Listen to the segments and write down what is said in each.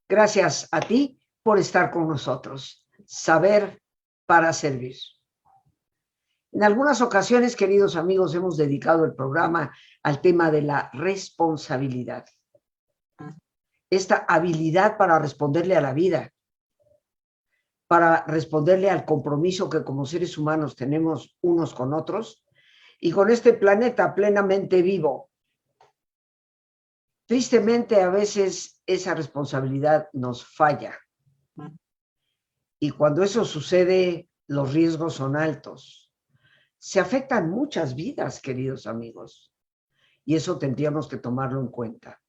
Gracias a ti por estar con nosotros. Saber para servir. En algunas ocasiones, queridos amigos, hemos dedicado el programa al tema de la responsabilidad. Esta habilidad para responderle a la vida, para responderle al compromiso que como seres humanos tenemos unos con otros y con este planeta plenamente vivo. Tristemente, a veces esa responsabilidad nos falla. Y cuando eso sucede, los riesgos son altos. Se afectan muchas vidas, queridos amigos, y eso tendríamos que tomarlo en cuenta.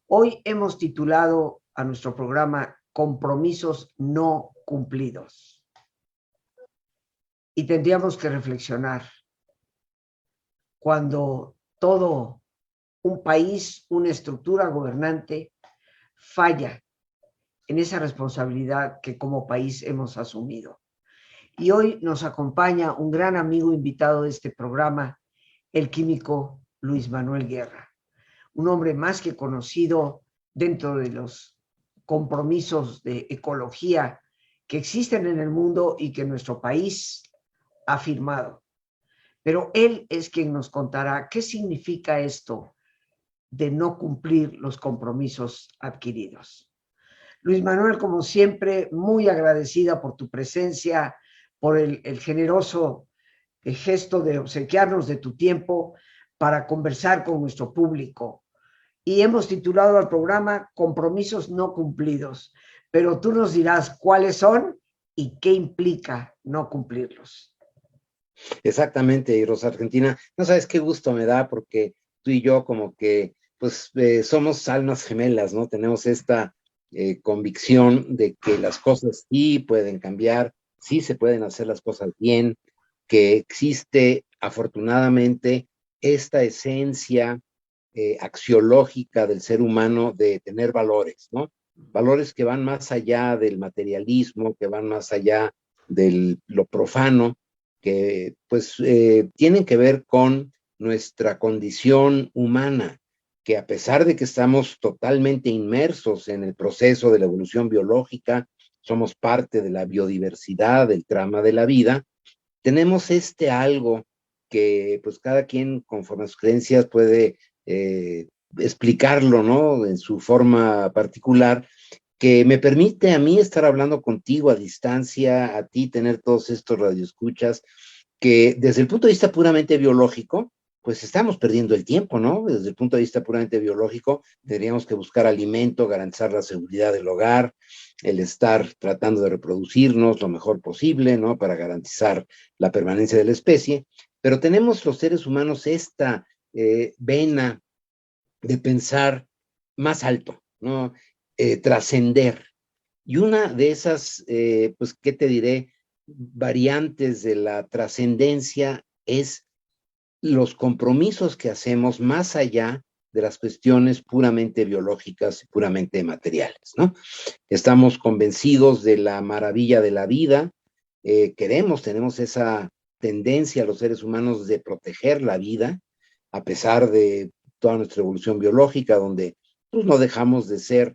Hoy hemos titulado a nuestro programa Compromisos no cumplidos. Y tendríamos que reflexionar. Cuando todo un país, una estructura gobernante falla en esa responsabilidad que como país hemos asumido. Y hoy nos acompaña un gran amigo invitado de este programa, el químico Luis Manuel Guerra, un hombre más que conocido dentro de los compromisos de ecología que existen en el mundo y que nuestro país ha firmado. Pero él es quien nos contará qué significa esto de no cumplir los compromisos adquiridos. Luis Manuel, como siempre, muy agradecida por tu presencia, por el generoso gesto de obsequiarnos de tu tiempo para conversar con nuestro público. Y hemos titulado al programa Compromisos no cumplidos, pero tú nos dirás cuáles son y qué implica no cumplirlos. Exactamente, y Rosa Argentina, no sabes qué gusto me da porque tú y yo como que pues somos almas gemelas, ¿no? Tenemos esta convicción de que las cosas sí pueden cambiar, sí se pueden hacer las cosas bien, que existe afortunadamente esta esencia axiológica del ser humano de tener valores, ¿no? Valores que van más allá del materialismo, que van más allá de lo profano, que pues tienen que ver con nuestra condición humana, que a pesar de que estamos totalmente inmersos en el proceso de la evolución biológica, somos parte de la biodiversidad, del trama de la vida, tenemos algo que pues cada quien conforme a sus creencias puede explicarlo, ¿no? En su forma particular, que me permite a mí estar hablando contigo a distancia, a ti tener todos estos radioescuchas, que desde el punto de vista puramente biológico, pues estamos perdiendo el tiempo, ¿no? Desde el punto de vista puramente biológico, tendríamos que buscar alimento, garantizar la seguridad del hogar, el estar tratando de reproducirnos lo mejor posible, ¿no? Para garantizar la permanencia de la especie, pero tenemos los seres humanos esta vena de pensar más alto, ¿no? Trascender. Y una de esas, pues, ¿qué te diré? Variantes de la trascendencia es los compromisos que hacemos más allá de las cuestiones puramente biológicas y puramente materiales, ¿no? Estamos convencidos de la maravilla de la vida, tenemos esa tendencia a los seres humanos de proteger la vida, a pesar de toda nuestra evolución biológica, donde pues, no dejamos de ser,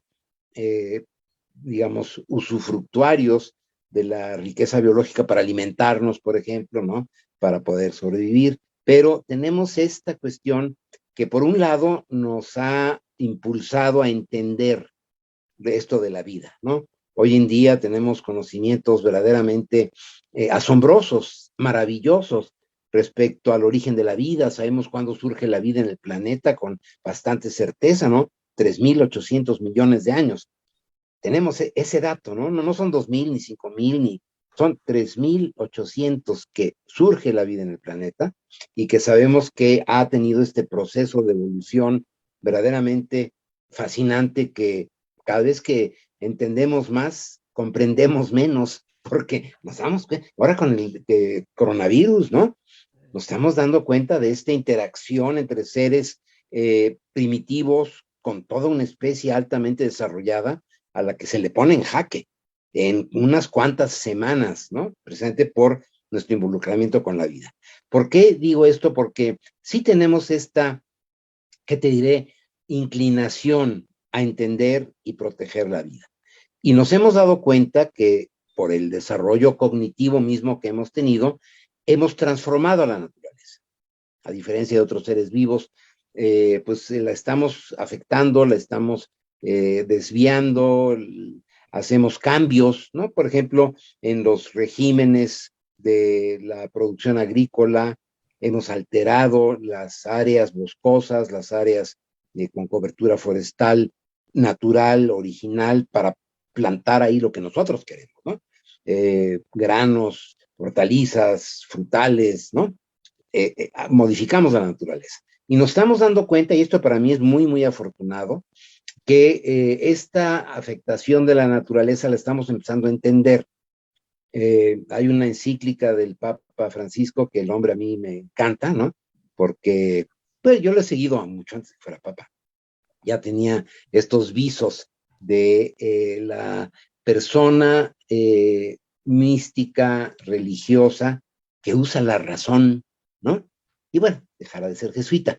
digamos, usufructuarios de la riqueza biológica para alimentarnos, por ejemplo, ¿no? Para poder sobrevivir. Pero tenemos esta cuestión que por un lado nos ha impulsado a entender de esto de la vida, ¿no? Hoy en día tenemos conocimientos verdaderamente asombrosos, maravillosos respecto al origen de la vida. Sabemos cuándo surge la vida en el planeta con bastante certeza, ¿no? 3.800 millones de años. Tenemos ese dato, ¿no? No son 2.000 ni 5.000 ni son 3.800 que surge la vida en el planeta y que sabemos que ha tenido este proceso de evolución verdaderamente fascinante, que cada vez que entendemos más, comprendemos menos, porque nos damos cuenta, ahora con el coronavirus, ¿no? Nos estamos dando cuenta de esta interacción entre seres primitivos con toda una especie altamente desarrollada a la que se le pone en jaque en unas cuantas semanas, ¿no? Precisamente por nuestro involucramiento con la vida. ¿Por qué digo esto? Porque sí tenemos esta, ¿qué te diré? Inclinación a entender y proteger la vida. Y nos hemos dado cuenta que por el desarrollo cognitivo mismo que hemos tenido, hemos transformado a la naturaleza. A diferencia de otros seres vivos, pues la estamos afectando, la estamos desviando, hacemos cambios, ¿no? Por ejemplo, en los regímenes de la producción agrícola, hemos alterado las áreas boscosas, las áreas con cobertura forestal natural, original, para plantar ahí lo que nosotros queremos, ¿no? Granos, hortalizas, frutales, ¿no? Modificamos la naturaleza. Y nos estamos dando cuenta, y esto para mí es muy, muy afortunado, que esta afectación de la naturaleza la estamos empezando a entender. Hay una encíclica del Papa Francisco que el hombre a mí me encanta, ¿no? Porque pues, yo lo he seguido mucho antes de que fuera Papa. Ya tenía estos visos de la persona mística, religiosa, que usa la razón, ¿no? Y bueno, dejará de ser jesuita.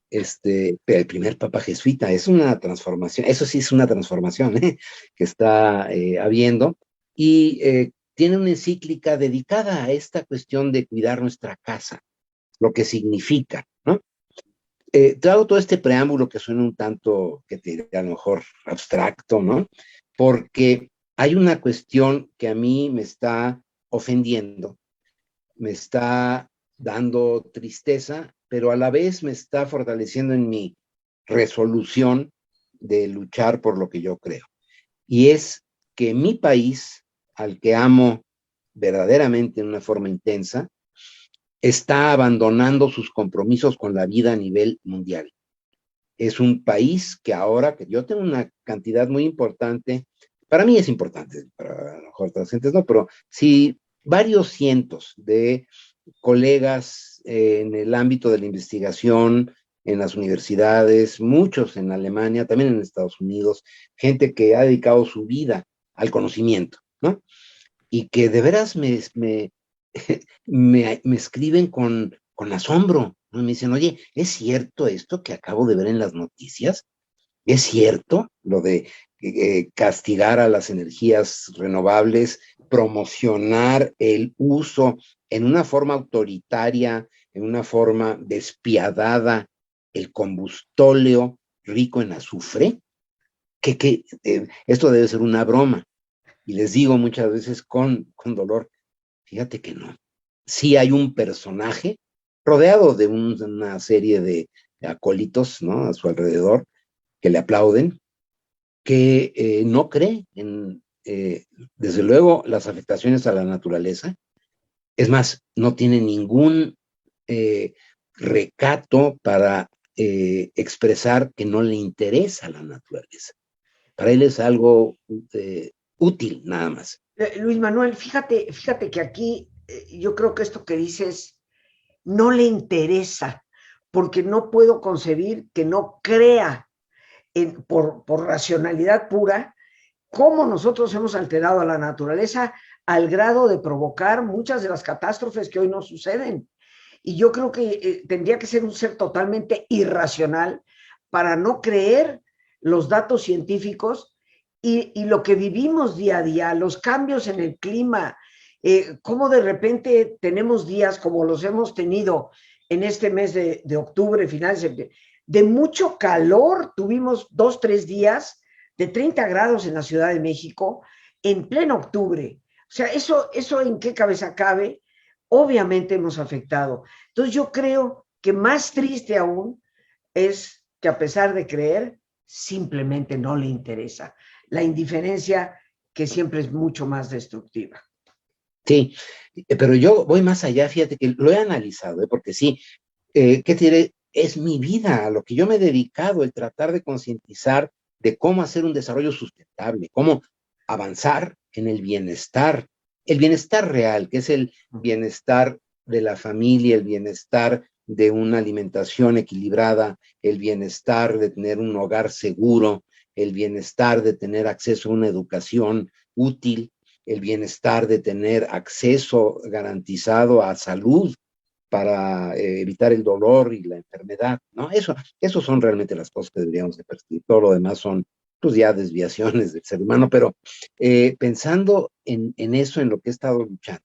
Pero el primer papa jesuita es una transformación, eso sí es una transformación que está habiendo, y tiene una encíclica dedicada a esta cuestión de cuidar nuestra casa, lo que significa, ¿no? Te hago todo este preámbulo que suena un tanto, que te diré a lo mejor abstracto, ¿no? Porque hay una cuestión que a mí me está ofendiendo, me está dando tristeza, pero a la vez me está fortaleciendo en mi resolución de luchar por lo que yo creo. Y es que mi país, al que amo verdaderamente en una forma intensa, está abandonando sus compromisos con la vida a nivel mundial. Es un país que ahora, que yo tengo una cantidad muy importante, para mí es importante, para a lo mejor otras gentes no, pero sí varios cientos de colegas en el ámbito de la investigación, en las universidades, muchos en Alemania, también en Estados Unidos, gente que ha dedicado su vida al conocimiento, ¿no? Y que de veras me escriben con asombro, ¿no? Me dicen, oye, ¿es cierto esto que acabo de ver en las noticias? ¿Es cierto lo de castigar a las energías renovables, promocionar el uso en una forma autoritaria, en una forma despiadada, el combustóleo rico en azufre? Esto debe ser una broma. Y les digo muchas veces con dolor, fíjate que no. Sí hay un personaje rodeado de una serie de acólitos, ¿no? A su alrededor, que le aplauden, que no cree en, desde luego, las afectaciones a la naturaleza. Es más, no tiene ningún recato para expresar que no le interesa la naturaleza. Para él es algo útil, nada más. Luis Manuel, fíjate que aquí yo creo que esto que dices no le interesa, porque no puedo concebir que no crea por racionalidad pura cómo nosotros hemos alterado a la naturaleza al grado de provocar muchas de las catástrofes que hoy nos suceden. Y yo creo que tendría que ser un ser totalmente irracional para no creer los datos científicos y lo que vivimos día a día, los cambios en el clima, cómo de repente tenemos días como los hemos tenido en este mes de octubre, finales de mucho calor. Tuvimos 2, 3 días de 30 grados en la Ciudad de México en pleno octubre. O sea, eso en qué cabeza cabe. Obviamente hemos afectado. Entonces yo creo que más triste aún es que a pesar de creer, simplemente no le interesa. La indiferencia que siempre es mucho más destructiva. Sí, pero yo voy más allá, fíjate que lo he analizado, porque sí, ¿qué te diré? Es mi vida, a lo que yo me he dedicado, el tratar de concientizar de cómo hacer un desarrollo sustentable, cómo avanzar en el bienestar real, que es el bienestar de la familia, el bienestar de una alimentación equilibrada, el bienestar de tener un hogar seguro, el bienestar de tener acceso a una educación útil, el bienestar de tener acceso garantizado a salud para evitar el dolor y la enfermedad, ¿no? Eso son realmente las cosas que deberíamos de perseguir. Todo lo demás son, pues ya desviaciones del ser humano, pero pensando en eso, en lo que he estado luchando,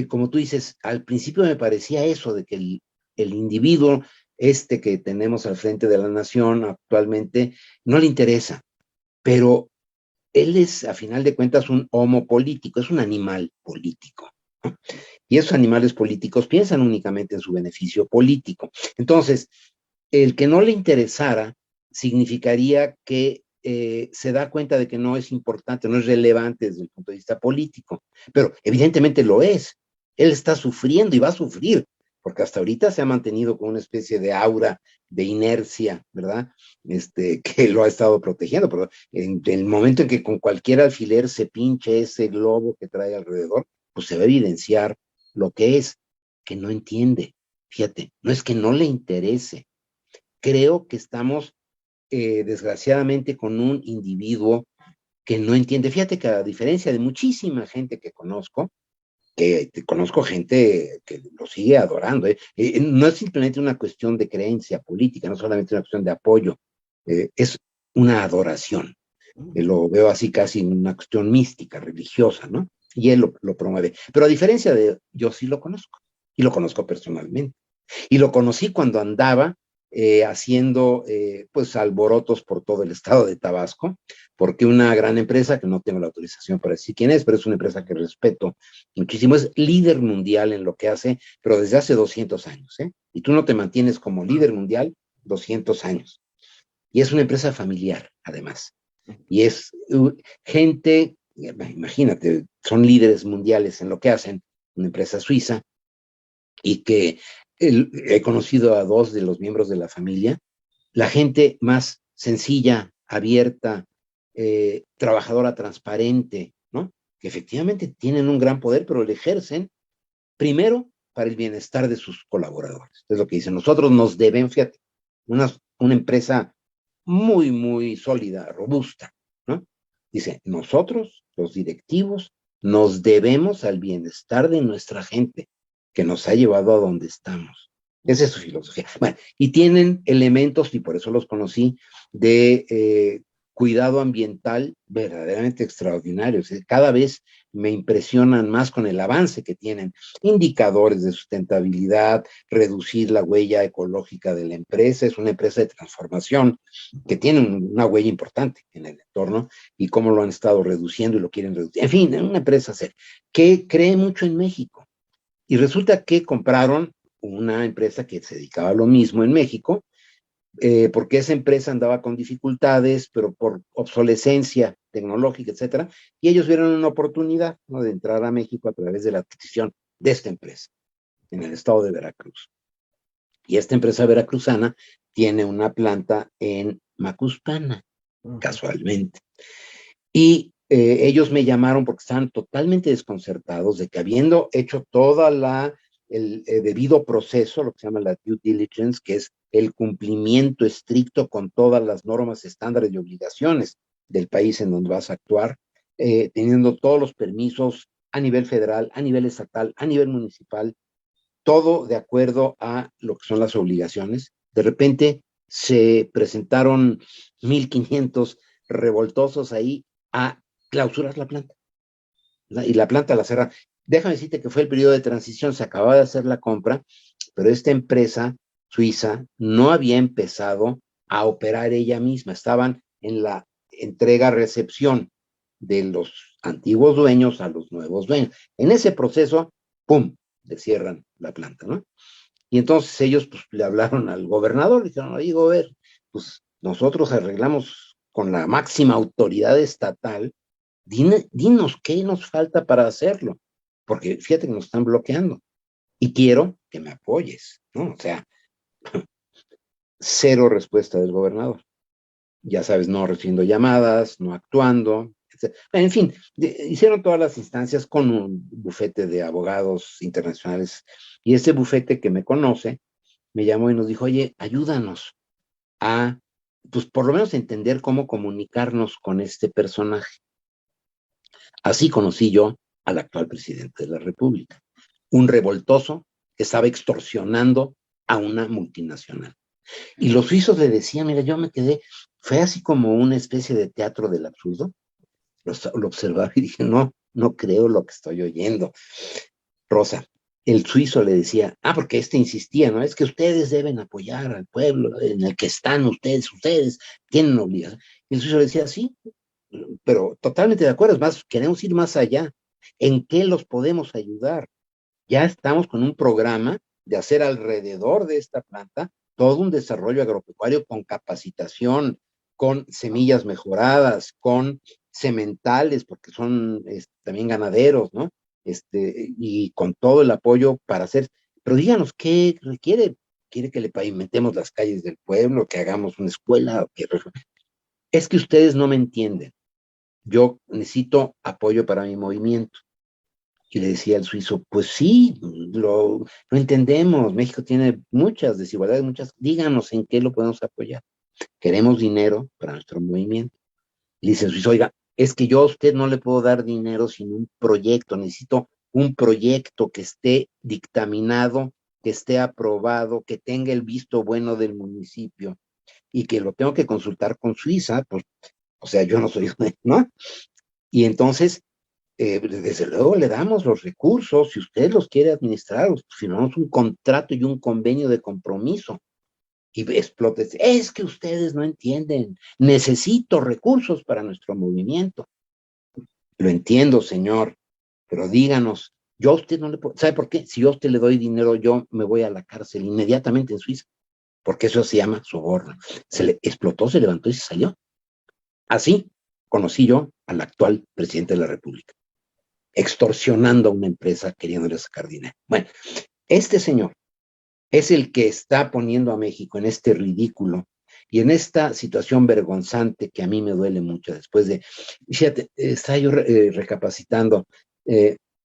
como tú dices, al principio me parecía eso, de que el individuo que tenemos al frente de la nación actualmente no le interesa, pero él es, a final de cuentas, un homo político, es un animal político, ¿no? Y esos animales políticos piensan únicamente en su beneficio político. Entonces, el que no le interesara significaría que se da cuenta de que no es importante, no es relevante desde el punto de vista político, pero evidentemente lo es. Él está sufriendo y va a sufrir, porque hasta ahorita se ha mantenido con una especie de aura de inercia, ¿verdad? Que lo ha estado protegiendo, pero en el momento en que con cualquier alfiler se pinche ese globo que trae alrededor, pues se va a evidenciar lo que es, que no entiende. Fíjate, no es que no le interese. Creo que estamos, desgraciadamente, con un individuo que no entiende. Fíjate que a diferencia de muchísima gente que conozco gente que lo sigue adorando, ¿eh? No es simplemente una cuestión de creencia política, no solamente una cuestión de apoyo, es una adoración. Lo veo así casi una cuestión mística, religiosa, ¿no? Y él lo promueve. Pero a diferencia de, yo sí lo conozco, y lo conozco personalmente. Y lo conocí cuando andaba haciendo pues alborotos por todo el estado de Tabasco, porque una gran empresa, que no tengo la autorización para decir quién es, pero es una empresa que respeto muchísimo, es líder mundial en lo que hace, pero desde hace 200 años, ¿eh? Y tú no te mantienes como líder mundial 200 años. Y es una empresa familiar, además. Y es gente, imagínate, son líderes mundiales en lo que hacen, una empresa suiza, y que he conocido a dos de los miembros de la familia, la gente más sencilla, abierta, trabajadora, transparente, ¿no? Que efectivamente tienen un gran poder, pero lo ejercen primero para el bienestar de sus colaboradores. Es lo que dicen. Nosotros nos deben, fíjate, una empresa muy, muy sólida, robusta, ¿no? Dice, nosotros, los directivos, nos debemos al bienestar de nuestra gente, que nos ha llevado a donde estamos. Esa es su filosofía. Bueno, y tienen elementos, y por eso los conocí, de cuidado ambiental verdaderamente extraordinarios. Cada vez me impresionan más con el avance que tienen. Indicadores de sustentabilidad, reducir la huella ecológica de la empresa. Es una empresa de transformación que tiene una huella importante en el entorno y cómo lo han estado reduciendo y lo quieren reducir. En fin, es una empresa que cree mucho en México. Y resulta que compraron una empresa que se dedicaba a lo mismo en México, porque esa empresa andaba con dificultades, pero por obsolescencia tecnológica, etcétera, y ellos vieron una oportunidad, ¿no?, de entrar a México a través de la adquisición de esta empresa en el estado de Veracruz. Y esta empresa veracruzana tiene una planta en Macuspana, casualmente. Y ellos me llamaron porque estaban totalmente desconcertados de que, habiendo hecho toda el debido proceso, lo que se llama la due diligence, que es el cumplimiento estricto con todas las normas, estándares y obligaciones del país en donde vas a actuar, teniendo todos los permisos a nivel federal, a nivel estatal, a nivel municipal, todo de acuerdo a lo que son las obligaciones. De repente se presentaron 1,500 revoltosos ahí a clausurar la planta, ¿no? Y la planta la cerraron. Déjame decirte que fue el periodo de transición, se acababa de hacer la compra, pero esta empresa suiza no había empezado a operar ella misma, estaban en la entrega-recepción de los antiguos dueños a los nuevos dueños. En ese proceso, ¡pum!, le cierran la planta, ¿no? Y entonces ellos pues le hablaron al gobernador, le dijeron, oye, gobernador, pues nosotros arreglamos con la máxima autoridad estatal, dinos qué nos falta para hacerlo, porque fíjate que nos están bloqueando y quiero que me apoyes, ¿no? O sea, cero respuesta del gobernador. Ya sabes, no recibiendo llamadas, no actuando, etc. En fin, hicieron todas las instancias con un bufete de abogados internacionales, y ese bufete, que me conoce, me llamó y nos dijo, oye, ayúdanos a, pues por lo menos entender cómo comunicarnos con este personaje. Así conocí yo al actual presidente de la República, un revoltoso que estaba extorsionando a una multinacional. Y los suizos le decían, mira, yo me quedé, fue así como una especie de teatro del absurdo. Lo observaba y dije, no, no creo lo que estoy oyendo. Rosa, el suizo le decía, porque este insistía, ¿no? Es que ustedes deben apoyar al pueblo en el que están ustedes tienen obligación. Y el suizo le decía, sí, pero totalmente de acuerdo, es más, queremos ir más allá. ¿En qué los podemos ayudar? Ya estamos con un programa de hacer alrededor de esta planta todo un desarrollo agropecuario con capacitación, con semillas mejoradas, con sementales, porque son también ganaderos, ¿no? Y con todo el apoyo para hacer. Pero díganos, ¿qué requiere? ¿Quiere que le pavimentemos las calles del pueblo, que hagamos una escuela? Es que ustedes no me entienden. Yo necesito apoyo para mi movimiento. Y le decía al suizo, pues sí, lo entendemos, México tiene muchas desigualdades, díganos en qué lo podemos apoyar. Queremos dinero para nuestro movimiento. Y dice el suizo, oiga, es que yo a usted no le puedo dar dinero sin un proyecto, necesito un proyecto que esté dictaminado, que esté aprobado, que tenga el visto bueno del municipio y que lo tengo que consultar con Suiza, pues, o sea, yo no soy, ¿no? Y entonces desde luego le damos los recursos, si usted los quiere administrar, firmamos un contrato y un convenio de compromiso. Y explota, es que ustedes no entienden, necesito recursos para nuestro movimiento. Lo entiendo, señor, pero díganos, yo a usted no le puedo, ¿sabe por qué? Si yo a usted le doy dinero, yo me voy a la cárcel inmediatamente en Suiza, porque eso se llama soborno. Se le explotó, se levantó y se salió. Así conocí yo al actual presidente de la República, extorsionando a una empresa queriéndole sacar dinero. Bueno, este señor es el que está poniendo a México en este ridículo y en esta situación vergonzante que a mí me duele mucho después de, fíjate, estaba yo recapacitando,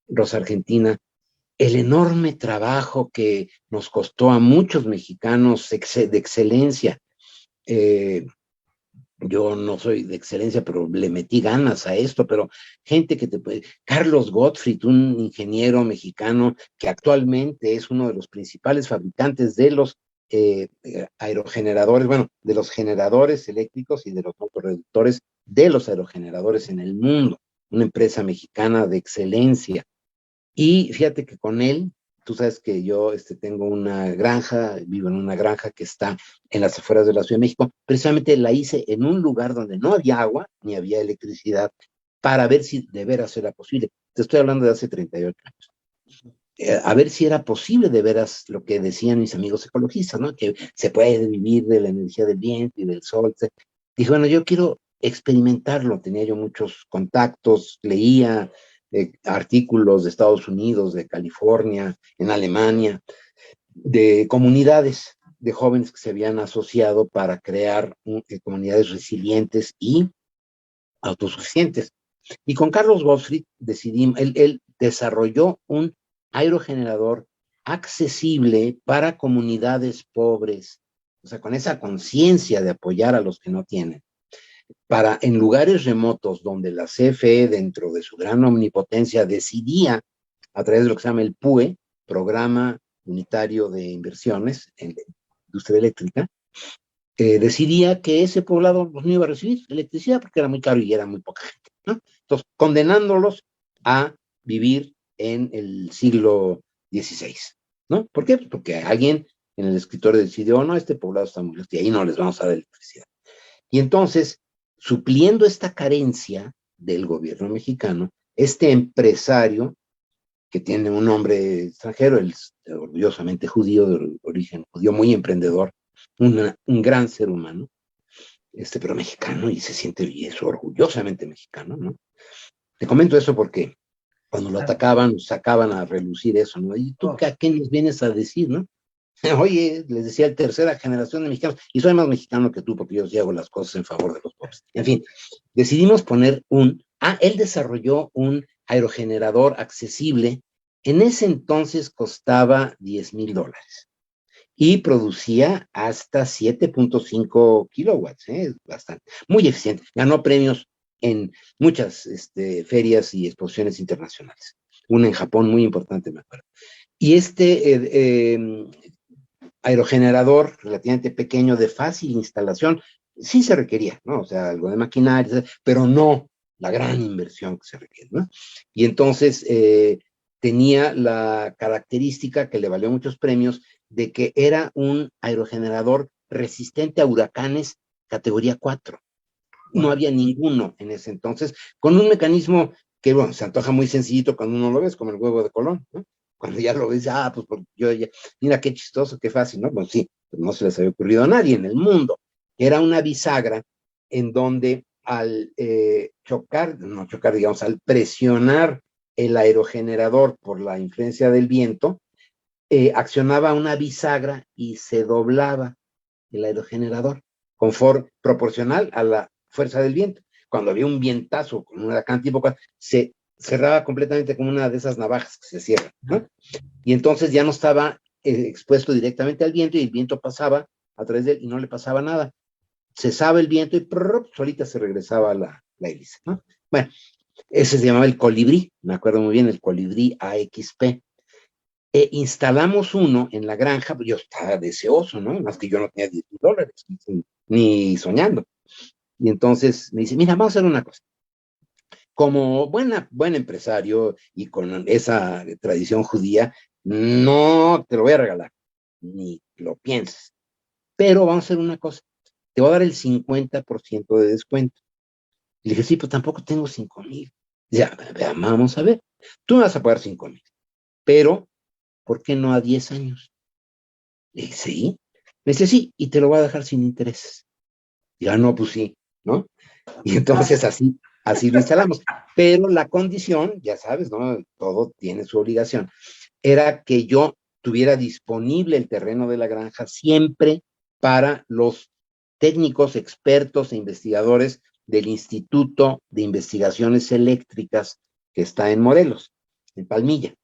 Rosa Argentina, el enorme trabajo que nos costó a muchos mexicanos de excelencia. Yo no soy de excelencia, pero le metí ganas a esto, pero gente que te puede... Carlos Gottfried, un ingeniero mexicano que actualmente es uno de los principales fabricantes de los aerogeneradores, bueno, de los generadores eléctricos y de los motorreductores de los aerogeneradores en el mundo, una empresa mexicana de excelencia. Y fíjate que con él, tú sabes que yo tengo una granja, vivo en una granja que está en las afueras de la Ciudad de México. Precisamente la hice en un lugar donde no había agua ni había electricidad para ver si de veras era posible. Te estoy hablando de hace 38 años. A ver si era posible de veras lo que decían mis amigos ecologistas, ¿no? Que se puede vivir de la energía del viento y del sol. Dije, bueno, yo quiero experimentarlo. Tenía yo muchos contactos, leía artículos de Estados Unidos, de California, en Alemania, de comunidades de jóvenes que se habían asociado para crear comunidades resilientes y autosuficientes. Y con Carlos Gottfried decidimos, él desarrolló un aerogenerador accesible para comunidades pobres, o sea, con esa conciencia de apoyar a los que no tienen, para en lugares remotos donde la CFE, dentro de su gran omnipotencia, decidía a través de lo que se llama el PUE, Programa Unitario de Inversiones en la Industria Eléctrica, decidía que ese poblado pues, no iba a recibir electricidad porque era muy caro y era muy poca gente, ¿no? Entonces, condenándolos a vivir en el siglo XVI, ¿no? ¿Por qué? Porque alguien en el escritorio decidió, no, este poblado está muy lejos y ahí no les vamos a dar electricidad. Y entonces, supliendo esta carencia del gobierno mexicano, este empresario, que tiene un nombre extranjero, él es orgullosamente judío, de origen judío, muy emprendedor, un gran ser humano, pero mexicano, y se siente y es orgullosamente mexicano, ¿no? Te comento eso porque cuando lo atacaban, sacaban a relucir eso, ¿no? ¿Y tú a qué nos vienes a decir, no? Oye, les decía, tercera generación de mexicanos, y soy más mexicano que tú porque yo sí hago las cosas en favor de los pobres. En fin, decidimos poner él desarrolló un aerogenerador accesible, en ese entonces costaba $10,000 y producía hasta 7.5 kilowatts, bastante, muy eficiente, ganó premios en muchas ferias y exposiciones internacionales, una en Japón muy importante, me acuerdo. Y aerogenerador relativamente pequeño, de fácil instalación, sí se requería, ¿no? O sea, algo de maquinaria, pero no la gran inversión que se requiere, ¿no? Y entonces tenía la característica que le valió muchos premios de que era un aerogenerador resistente a huracanes categoría 4. No Wow. había ninguno en ese entonces, con un mecanismo que, bueno, se antoja muy sencillito cuando uno lo ves, como el huevo de Colón, ¿no? Cuando ya lo ves, pues yo ya, mira qué chistoso, qué fácil, ¿no? Pues sí, pues no se les había ocurrido a nadie en el mundo. Era una bisagra en donde al chocar, no chocar, digamos, al presionar el aerogenerador por la influencia del viento, accionaba una bisagra y se doblaba el aerogenerador proporcional a la fuerza del viento. Cuando había un vientazo con un huracán tipo 4, se cerraba completamente como una de esas navajas que se cierran, ¿no? Y entonces ya no estaba expuesto directamente al viento y el viento pasaba a través de él y no le pasaba nada. Cesaba el viento y solita se regresaba a la hélice, ¿no? Bueno, ese se llamaba el colibrí, me acuerdo muy bien, el colibrí AXP. Instalamos uno en la granja, pues yo estaba deseoso, ¿no? Más que yo no tenía $10,000, ni soñando. Y entonces me dice, mira, vamos a hacer una cosa. Como buen empresario y con esa tradición judía, no te lo voy a regalar, ni lo pienses. Pero vamos a hacer una cosa. Te voy a dar el 50% de descuento. Y le dije, sí, pues tampoco tengo 5,000. Ya, vamos a ver. Tú me vas a pagar 5,000. Pero, ¿por qué no a 10 años? Le dije, sí. Me dice, sí, y te lo voy a dejar sin intereses. Ya no, pues sí, ¿no? Y entonces así lo instalamos. Pero la condición, ya sabes, ¿no? Todo tiene su obligación, era que yo tuviera disponible el terreno de la granja siempre para los técnicos, expertos e investigadores del Instituto de Investigaciones Eléctricas que está en Morelos, en Palmilla.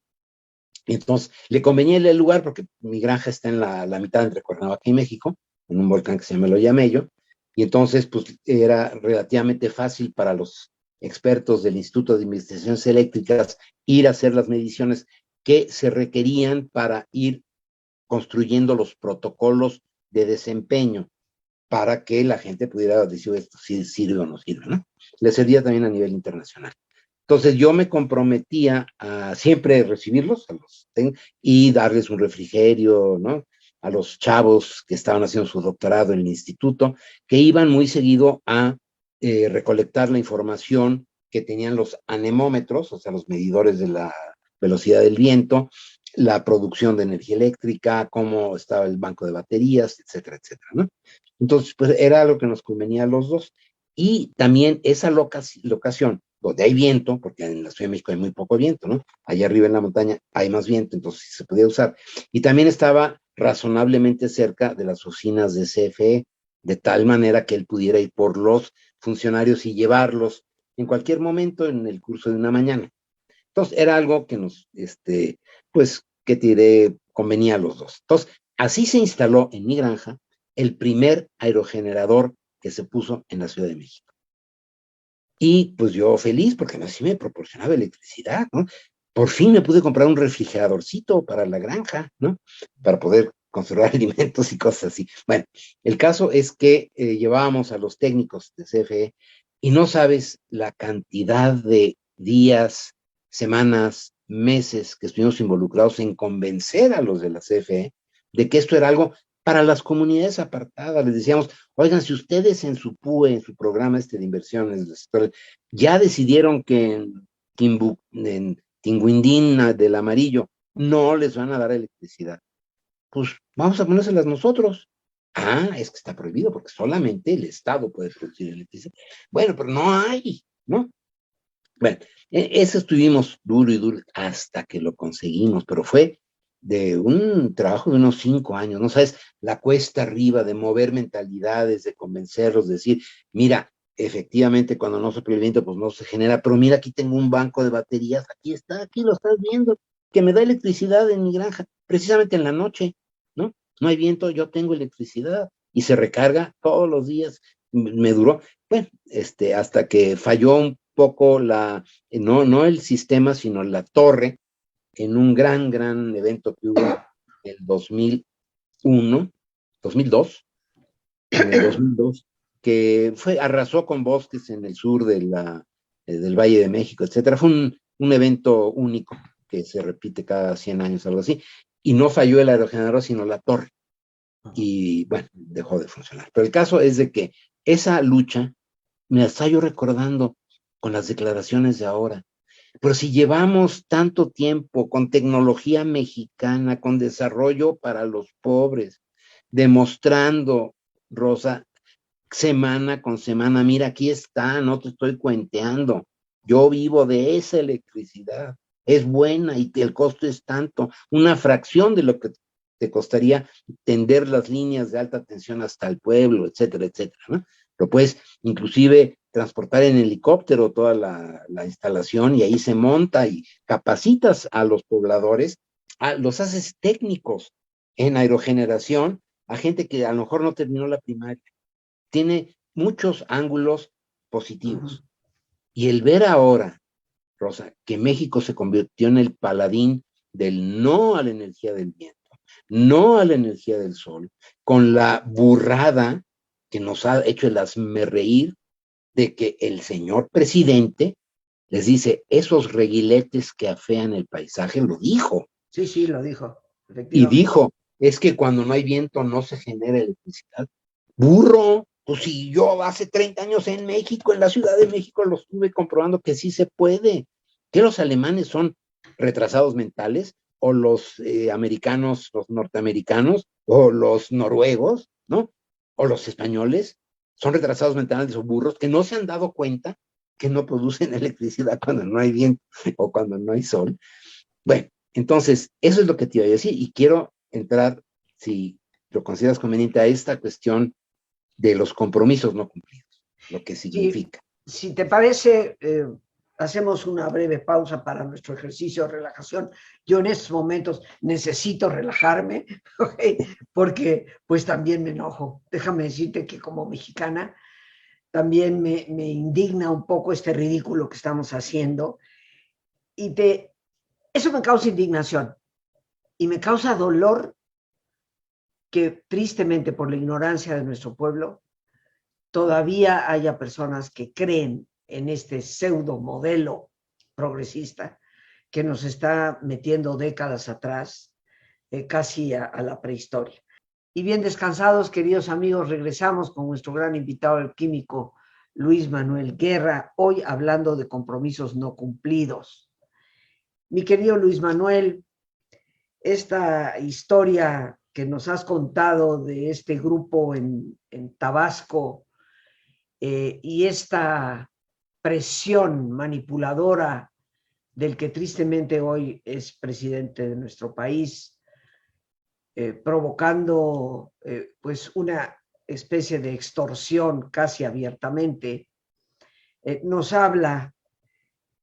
Y entonces le convenía el lugar porque mi granja está en la mitad entre Cuernavaca y México, en un volcán que se llama el Oyameyo, y entonces pues era relativamente fácil para los expertos del Instituto de Investigaciones Eléctricas ir a hacer las mediciones que se requerían para ir construyendo los protocolos de desempeño para que la gente pudiera decir esto si sirve o no sirve, ¿no? Le servía también a nivel internacional. Entonces yo me comprometía a siempre recibirlos y darles un refrigerio, ¿no? A los chavos que estaban haciendo su doctorado en el instituto, que iban muy seguido a recolectar la información que tenían los anemómetros, o sea, los medidores de la velocidad del viento, la producción de energía eléctrica, cómo estaba el banco de baterías, etcétera, etcétera, ¿no? Entonces, pues era lo que nos convenía a los dos. Y también esa locación, donde hay viento, porque en la Ciudad de México hay muy poco viento, ¿no? Allá arriba en la montaña hay más viento, entonces sí se podía usar. Y también estaba razonablemente cerca de las oficinas de CFE, de tal manera que él pudiera ir por los funcionarios y llevarlos en cualquier momento en el curso de una mañana. Entonces, era algo que pues, que te diré, convenía a los dos. Entonces, así se instaló en mi granja el primer aerogenerador que se puso en la Ciudad de México. Y pues yo feliz, porque así me proporcionaba electricidad, ¿no? Por fin me pude comprar un refrigeradorcito para la granja, ¿no? Para poder conservar alimentos y cosas así. Bueno, el caso es que llevábamos a los técnicos de CFE y no sabes la cantidad de días, semanas, meses que estuvimos involucrados en convencer a los de la CFE de que esto era algo para las comunidades apartadas. Les decíamos, oigan, si ustedes en su PUE, en su programa de inversiones, ya decidieron que en Tinguindín del Amarillo no les van a dar electricidad, pues vamos a ponérselas nosotros. Ah, es que está prohibido porque solamente el Estado puede producir electricidad. Bueno, pero no hay, ¿no? Bueno, eso estuvimos duro y duro hasta que lo conseguimos, pero fue de un trabajo de unos 5 años, ¿no sabes? La cuesta arriba de mover mentalidades, de convencerlos, de decir, mira, efectivamente cuando no sopla el viento, pues no se genera, pero mira, aquí tengo un banco de baterías, aquí está, aquí lo estás viendo, que me da electricidad en mi granja, precisamente en la noche, ¿no? No hay viento, yo tengo electricidad y se recarga todos los días. Me duró, bueno, hasta que falló un poco no el sistema, sino la torre, en un gran evento que hubo en el 2002, en el 2002, que arrasó con bosques en el sur del Valle de México, etcétera. Fue un evento único que se repite cada 100 años, algo así, y no falló el aerogenerador, sino la torre. Y bueno, dejó de funcionar. Pero el caso es de que esa lucha me la estoy yo recordando con las declaraciones de ahora. Pero si llevamos tanto tiempo con tecnología mexicana, con desarrollo para los pobres, demostrando, Rosa, semana con semana, mira, aquí está, no te estoy cuenteando, yo vivo de esa electricidad, es buena y el costo es tanto, una fracción de lo que te costaría tender las líneas de alta tensión hasta el pueblo, etcétera, etcétera, ¿no? Lo puedes inclusive transportar en helicóptero toda la instalación y ahí se monta y capacitas a los pobladores, los haces técnicos en aerogeneración, a gente que a lo mejor no terminó la primaria. Tiene muchos ángulos positivos. Y el ver ahora, Rosa, que México se convirtió en el paladín del no a la energía del viento, no a la energía del sol, con la burrada que nos ha hecho el hazmerreír de que el señor presidente les dice, esos reguiletes que afean el paisaje, lo dijo. Sí, lo dijo, Y efectivamente. dijo, es que cuando no hay viento no se genera electricidad. Burro, pues si yo hace 30 años en México, en la Ciudad de México, lo estuve comprobando que sí se puede. Que los alemanes son retrasados mentales, o los americanos, los norteamericanos, o los noruegos, ¿no? O los españoles, son retrasados mentales o burros que no se han dado cuenta que no producen electricidad cuando no hay viento o cuando no hay sol. Bueno, entonces, eso es lo que te iba a decir y quiero entrar, si lo consideras conveniente, a esta cuestión de los compromisos no cumplidos, lo que Sí, significa. si te parece, hacemos una breve pausa para nuestro ejercicio de relajación. Yo en estos momentos necesito relajarme, ¿okay? Porque pues también me enojo. Déjame decirte que como mexicana también me indigna un poco este ridículo que estamos haciendo y eso me causa indignación y me causa dolor que tristemente por la ignorancia de nuestro pueblo todavía haya personas que creen en este pseudo modelo progresista que nos está metiendo décadas atrás, casi a la prehistoria. Y bien descansados, queridos amigos, regresamos con nuestro gran invitado, el químico Luis Manuel Guerra, hoy hablando de compromisos no cumplidos. Mi querido Luis Manuel, esta historia que nos has contado de este grupo en Tabasco, y esta presión manipuladora del que tristemente hoy es presidente de nuestro país, provocando pues una especie de extorsión casi abiertamente, nos habla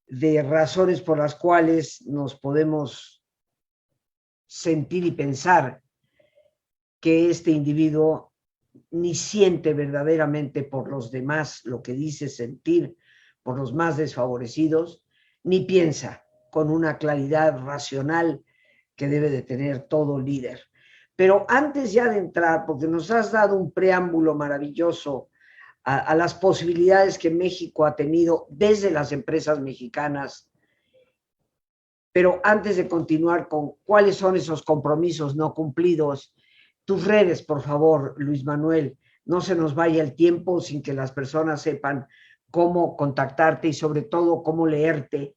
de razones por las cuales nos podemos sentir y pensar que este individuo ni siente verdaderamente por los demás lo que dice sentir por los más desfavorecidos, ni piensa con una claridad racional que debe de tener todo líder. Pero antes ya de entrar, porque nos has dado un preámbulo maravilloso a las posibilidades que México ha tenido desde las empresas mexicanas, pero antes de continuar con cuáles son esos compromisos no cumplidos, tus redes, por favor, Luis Manuel, no se nos vaya el tiempo sin que las personas sepan cómo contactarte y sobre todo cómo leerte,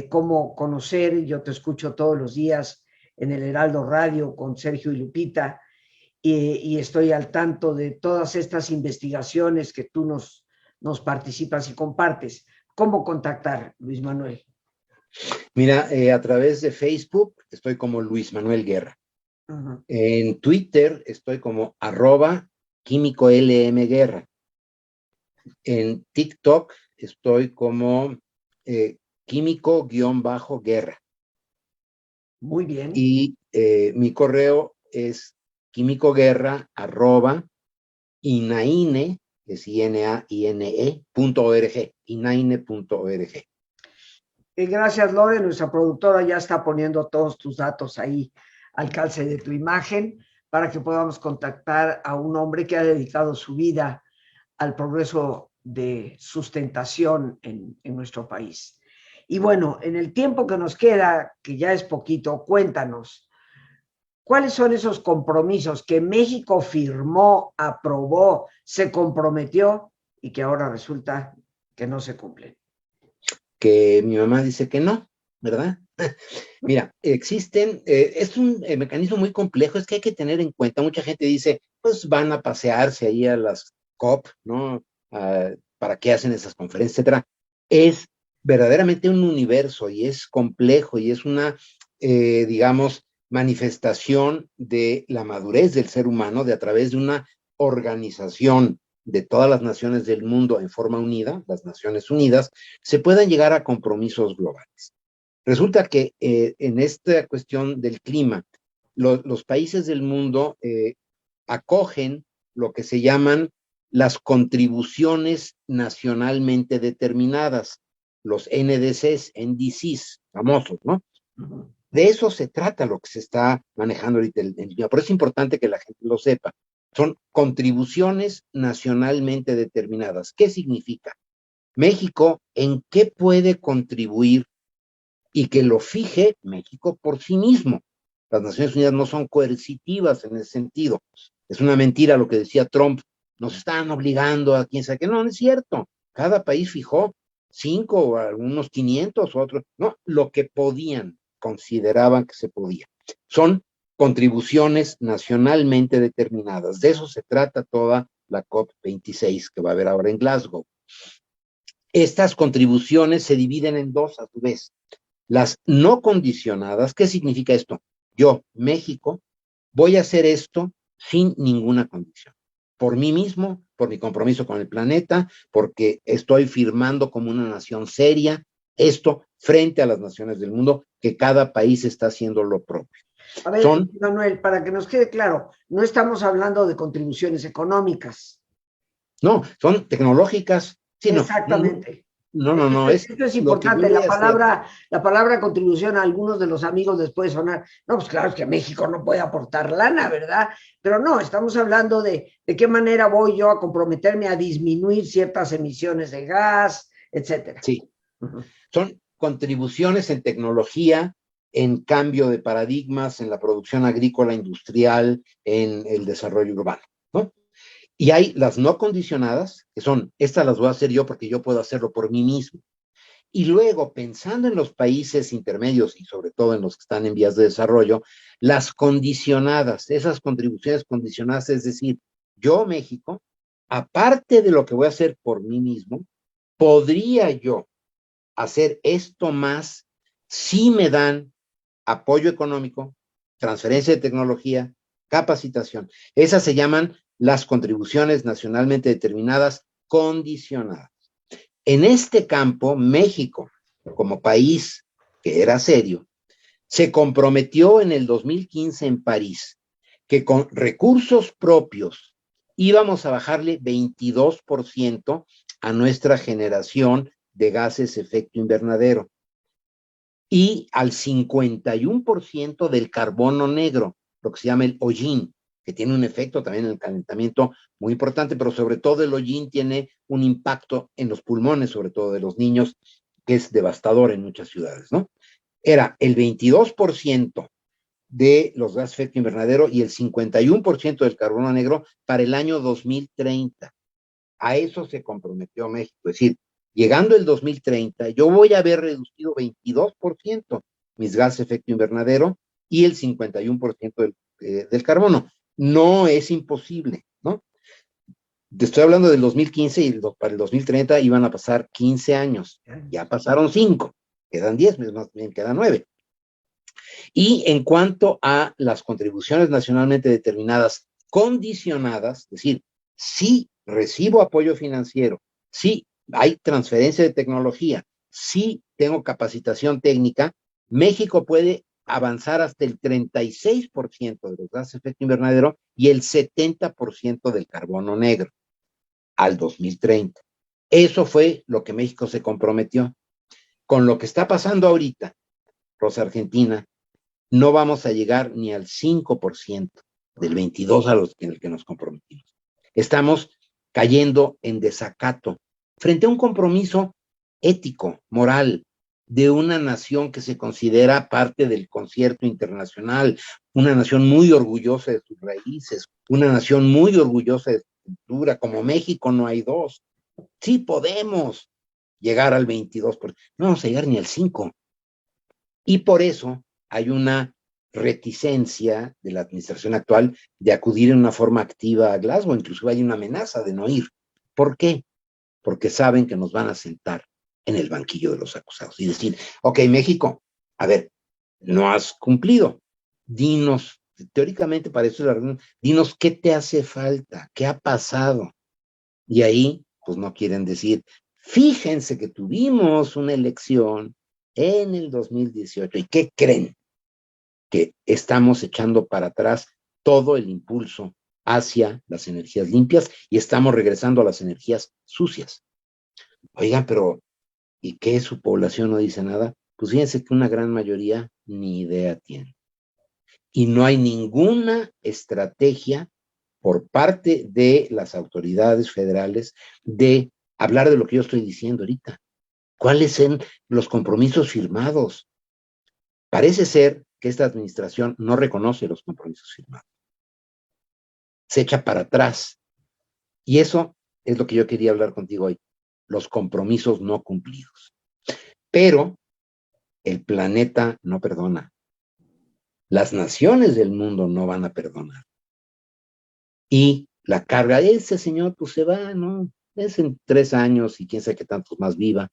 cómo conocer. Yo te escucho todos los días en el Heraldo Radio con Sergio y Lupita y estoy al tanto de todas estas investigaciones que tú nos participas y compartes. ¿Cómo contactar, Luis Manuel? Mira, a través de Facebook estoy como Luis Manuel Guerra. En Twitter estoy como @químico_LM_Guerra. En TikTok estoy como químico_guerra. Muy bien. Y mi correo es químicoguerra@inaine, es inaine.org, inaine.org. Gracias, Lore. Nuestra productora ya está poniendo todos tus datos ahí al calce de tu imagen para que podamos contactar a un hombre que ha dedicado su vida al progreso de sustentación en nuestro país. Y bueno, en el tiempo que nos queda, que ya es poquito, cuéntanos, ¿cuáles son esos compromisos que México firmó, aprobó, se comprometió y que ahora resulta que no se cumplen? Que mi mamá dice que no, ¿verdad? Mira, existen, es un mecanismo muy complejo, es que hay que tener en cuenta, mucha gente dice, pues van a pasearse ahí a las COP, ¿no? ¿Para qué hacen esas conferencias, etcétera? Es verdaderamente un universo y es complejo y es una, digamos, manifestación de la madurez del ser humano de a través de una organización de todas las naciones del mundo en forma unida, las Naciones Unidas, se puedan llegar a compromisos globales. Resulta que en esta cuestión del clima, los países del mundo acogen lo que se llaman las contribuciones nacionalmente determinadas, los NDCs, famosos, ¿no? De eso se trata lo que se está manejando ahorita en línea. Por eso es importante que la gente lo sepa. Son contribuciones nacionalmente determinadas. ¿Qué significa? México, ¿en qué puede contribuir? Y que lo fije México por sí mismo. Las Naciones Unidas no son coercitivas en ese sentido. Es una mentira lo que decía Trump. Nos están obligando a quién sabe qué. No, no es cierto. Cada país fijó 5 o algunos 500 otros. No, lo que podían, consideraban que se podía. Son contribuciones nacionalmente determinadas. De eso se trata toda la COP26 que va a haber ahora en Glasgow. Estas contribuciones se dividen en dos a su vez. Las no condicionadas, ¿qué significa esto? Yo, México, voy a hacer esto sin ninguna condición. Por mí mismo, por mi compromiso con el planeta, porque estoy firmando como una nación seria esto frente a las naciones del mundo, que cada país está haciendo lo propio. A ver, Manuel, para que nos quede claro, no estamos hablando de contribuciones económicas. No, son tecnológicas. Sí, Exactamente. No, es Esto es lo que yo importante. voy a hacer. La palabra contribución a algunos de los amigos les puede sonar, no, pues claro, es que México no puede aportar lana, ¿verdad? Pero no, estamos hablando de qué manera voy yo a comprometerme a disminuir ciertas emisiones de gas, etcétera. Sí, son contribuciones en tecnología, en cambio de paradigmas, en la producción agrícola, industrial, en el desarrollo urbano, ¿no? Y hay las no condicionadas, que son, estas las voy a hacer yo porque yo puedo hacerlo por mí mismo. Y luego, pensando en los países intermedios y sobre todo en los que están en vías de desarrollo, las condicionadas, esas contribuciones condicionadas, es decir, yo, México, aparte de lo que voy a hacer por mí mismo, podría yo hacer esto más si me dan apoyo económico, transferencia de tecnología, capacitación. Esas se llaman las contribuciones nacionalmente determinadas condicionadas. En este campo, México, como país que era serio, se comprometió en el 2015 en París que con recursos propios íbamos a bajarle 22% a nuestra generación de gases efecto invernadero y al 51% del carbono negro, lo que se llama el hollín, que tiene un efecto también en el calentamiento muy importante, pero sobre todo el hollín tiene un impacto en los pulmones, sobre todo de los niños, que es devastador en muchas ciudades, ¿no? Era el 22% de los gases de efecto invernadero y el 51% del carbono negro para el año 2030. A eso se comprometió México, es decir, llegando el 2030, yo voy a haber reducido 22% mis gases de efecto invernadero y el 51% del carbono. No es imposible, ¿no? Te estoy hablando del 2015 y para el 2030 iban a pasar 15 años. Ya pasaron 5, quedan 10, más bien quedan 9. Y en cuanto a las contribuciones nacionalmente determinadas condicionadas, es decir, si recibo apoyo financiero, si hay transferencia de tecnología, si tengo capacitación técnica, México puede avanzar hasta el 36% de los gases de efecto invernadero y el 70% del carbono negro al 2030. Eso fue lo que México se comprometió. con lo que está pasando ahorita, Rosa Argentina, no vamos a llegar ni al 5% del 22 en el que nos comprometimos. Estamos cayendo en desacato frente a un compromiso ético, moral, de una nación que se considera parte del concierto internacional, una nación muy orgullosa de sus raíces, una nación muy orgullosa de su cultura, como México no hay dos. Sí podemos llegar al 22%, no vamos a llegar ni al 5%. Y por eso hay una reticencia de la administración actual de acudir en una forma activa a Glasgow, inclusive hay una amenaza de no ir. ¿Por qué? Porque saben que nos van a sentar en el banquillo de los acusados y decir, ok, México, a ver, no has cumplido, dinos, teóricamente para eso es la reunión, dinos qué te hace falta, qué ha pasado. Y ahí, pues no quieren decir, fíjense que tuvimos una elección en el 2018, ¿y qué creen? Que estamos echando para atrás todo el impulso hacia las energías limpias y estamos regresando a las energías sucias. Oigan, pero ¿y qué su población no dice nada? Pues fíjense que una gran mayoría ni idea tiene. Y no hay ninguna estrategia por parte de las autoridades federales de hablar de lo que yo estoy diciendo ahorita. ¿Cuáles son los compromisos firmados? Parece ser que esta administración no reconoce los compromisos firmados. Se echa para atrás. Y eso es lo que yo quería hablar contigo hoy. Los compromisos no cumplidos. Pero el planeta no perdona. Las naciones del mundo no van a perdonar. Y la carga, ese señor pues se va, ¿no? Es en 3 años y quién sabe qué tantos más viva.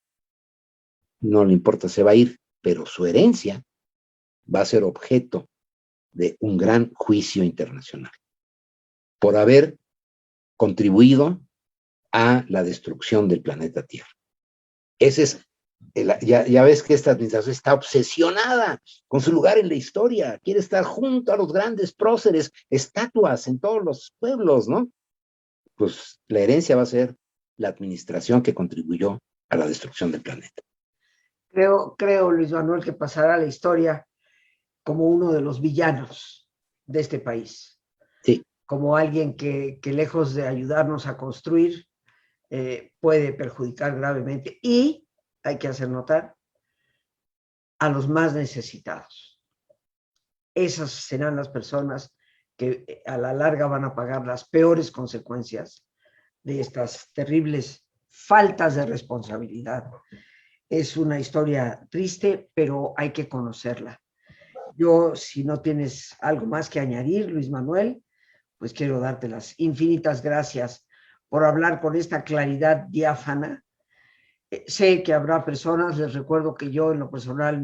No le importa, se va a ir. Pero su herencia va a ser objeto de un gran juicio internacional por haber contribuido a la destrucción del planeta Tierra. Ese es, ya ves que esta administración está obsesionada con su lugar en la historia, quiere estar junto a los grandes próceres, estatuas en todos los pueblos, ¿no? Pues la herencia va a ser la administración que contribuyó a la destrucción del planeta. Creo, Luis Manuel, que pasará a la historia como uno de los villanos de este país. Sí. Como alguien que lejos de ayudarnos a construir, puede perjudicar gravemente y, hay que hacer notar, a los más necesitados. Esas serán las personas que a la larga van a pagar las peores consecuencias de estas terribles faltas de responsabilidad. Es una historia triste, pero hay que conocerla. Yo, si no tienes algo más que añadir, Luis Manuel, pues quiero darte las infinitas gracias por hablar con esta claridad diáfana. Sé que habrá personas, les recuerdo que yo en lo personal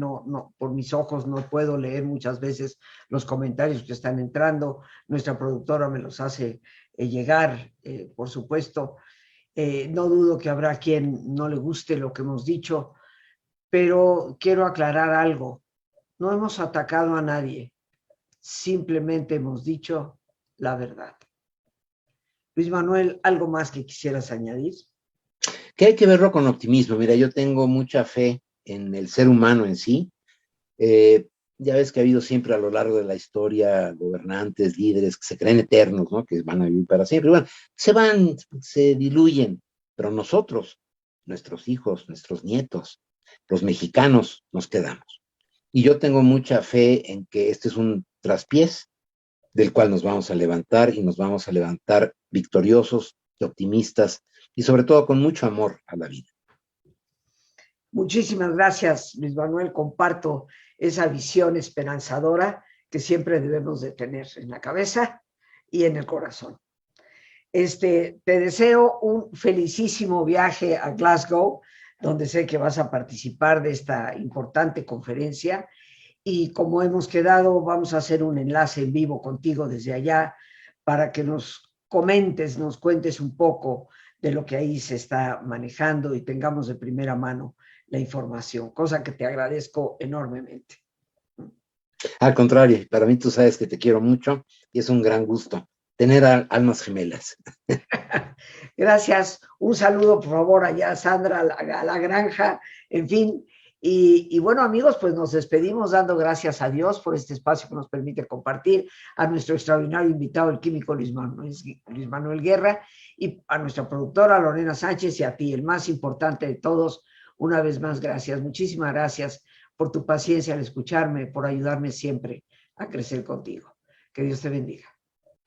por mis ojos no puedo leer muchas veces los comentarios que están entrando. Nuestra productora me los hace llegar, por supuesto. No dudo que habrá quien no le guste lo que hemos dicho, pero quiero aclarar algo. No hemos atacado a nadie, simplemente hemos dicho la verdad. Luis Manuel, ¿algo más que quisieras añadir? Que hay que verlo con optimismo. Mira, yo tengo mucha fe en el ser humano en sí. Ya ves que ha habido siempre a lo largo de la historia gobernantes, líderes que se creen eternos, ¿no? Que van a vivir para siempre. Bueno, se van, se diluyen, pero nosotros, nuestros hijos, nuestros nietos, los mexicanos, nos quedamos. Y yo tengo mucha fe en que este es un traspiés del cual nos vamos a levantar y nos vamos a levantar victoriosos, optimistas y sobre todo con mucho amor a la vida. Muchísimas gracias, Luis Manuel. Comparto esa visión esperanzadora que siempre debemos de tener en la cabeza y en el corazón. Te deseo un felicísimo viaje a Glasgow, donde sé que vas a participar de esta importante conferencia. Y como hemos quedado, vamos a hacer un enlace en vivo contigo desde allá para que nos comentes, nos cuentes un poco de lo que ahí se está manejando y tengamos de primera mano la información, cosa que te agradezco enormemente. Al contrario, para mí tú sabes que te quiero mucho y es un gran gusto tener almas gemelas. Gracias. Un saludo, por favor, allá a Sandra, a la granja, en fin. Y bueno, amigos, pues nos despedimos dando gracias a Dios por este espacio que nos permite compartir, a nuestro extraordinario invitado, el químico Luis Manuel Guerra, y a nuestra productora Lorena Sánchez, y a ti, el más importante de todos, una vez más, gracias. Muchísimas gracias por tu paciencia al escucharme, por ayudarme siempre a crecer contigo. Que Dios te bendiga.